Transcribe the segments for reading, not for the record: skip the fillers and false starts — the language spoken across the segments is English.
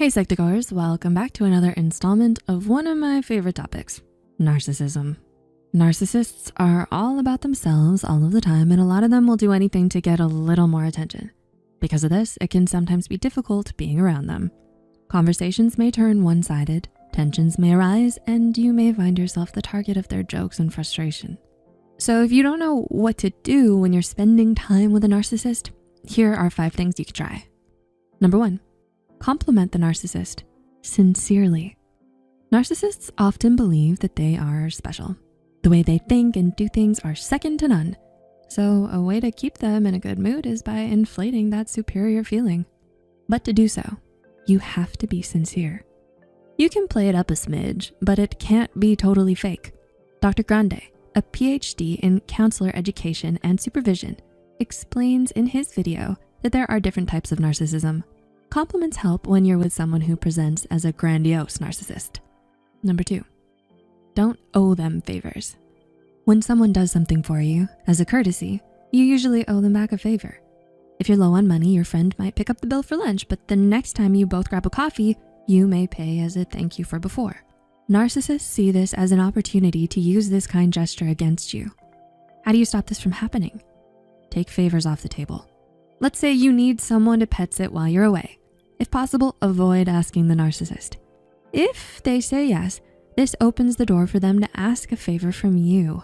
Hey Psych2Goers, welcome back to another installment of one of my favorite topics, narcissism. Narcissists are all about themselves all of the time, and a lot of them will do anything to get a little more attention. Because of this, it can sometimes be difficult being around them. Conversations may turn one-sided, tensions may arise, and you may find yourself the target of their jokes and frustration. So if you don't know what to do when you're spending time with a narcissist, here are 5 things you can try. Number 1. Compliment the narcissist sincerely. Narcissists often believe that they are special. The way they think and do things are second to none. So a way to keep them in a good mood is by inflating that superior feeling. But to do so, you have to be sincere. You can play it up a smidge, but it can't be totally fake. Dr. Grande, a PhD in counselor education and supervision, explains in his video that there are different types of narcissism. Compliments help when you're with someone who presents as a grandiose narcissist. Number 2, don't owe them favors. When someone does something for you, as a courtesy, you usually owe them back a favor. If you're low on money, your friend might pick up the bill for lunch, but the next time you both grab a coffee, you may pay as a thank you for before. Narcissists see this as an opportunity to use this kind gesture against you. How do you stop this from happening? Take favors off the table. Let's say you need someone to pet sit while you're away. If possible, avoid asking the narcissist. If they say yes, this opens the door for them to ask a favor from you.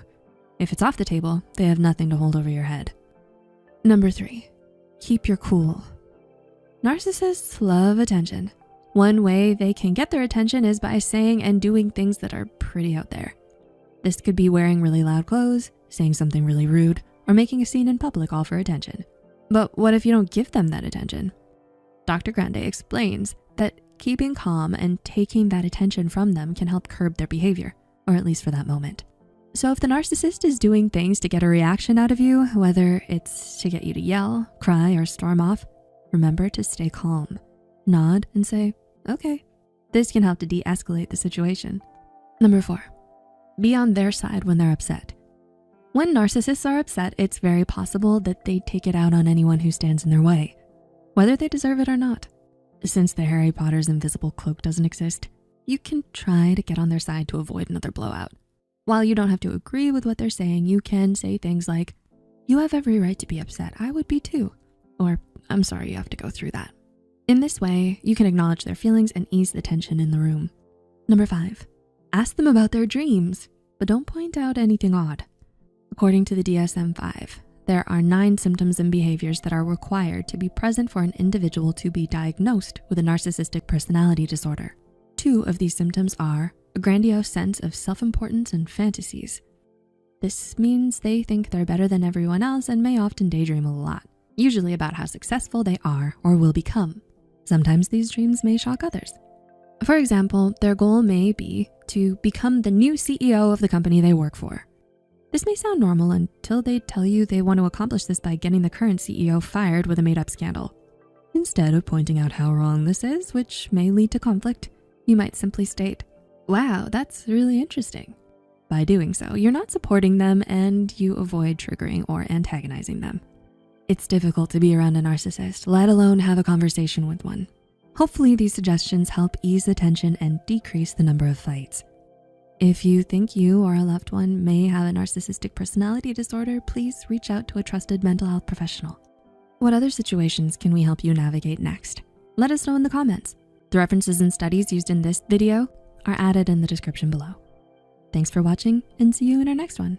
If it's off the table, they have nothing to hold over your head. Number 3, keep your cool. Narcissists love attention. One way they can get their attention is by saying and doing things that are pretty out there. This could be wearing really loud clothes, saying something really rude, or making a scene in public all for attention. But what if you don't give them that attention? Dr. Grande explains that keeping calm and taking that attention from them can help curb their behavior, or at least for that moment. So if the narcissist is doing things to get a reaction out of you, whether it's to get you to yell, cry, or storm off, remember to stay calm. Nod and say, okay. This can help to de-escalate the situation. Number 4, be on their side when they're upset. When narcissists are upset, it's very possible that they take it out on anyone who stands in their way, whether they deserve it or not. Since the Harry Potter's invisible cloak doesn't exist, you can try to get on their side to avoid another blowout. While you don't have to agree with what they're saying, you can say things like, you have every right to be upset, I would be too. Or, I'm sorry you have to go through that. In this way, you can acknowledge their feelings and ease the tension in the room. Number 5, ask them about their dreams, but don't point out anything odd. According to the DSM-5, there are 9 symptoms and behaviors that are required to be present for an individual to be diagnosed with a narcissistic personality disorder. 2 of these symptoms are a grandiose sense of self-importance and fantasies. This means they think they're better than everyone else and may often daydream a lot, usually about how successful they are or will become. Sometimes these dreams may shock others. For example, their goal may be to become the new CEO of the company they work for. This may sound normal until they tell you they want to accomplish this by getting the current CEO fired with a made-up scandal. Instead of pointing out how wrong this is, which may lead to conflict, you might simply state, wow, that's really interesting. By doing so, you're not supporting them and you avoid triggering or antagonizing them. It's difficult to be around a narcissist, let alone have a conversation with one. Hopefully these suggestions help ease the tension and decrease the number of fights. If you think you or a loved one may have a narcissistic personality disorder, please reach out to a trusted mental health professional. What other situations can we help you navigate next? Let us know in the comments. The references and studies used in this video are added in the description below. Thanks for watching and see you in our next one.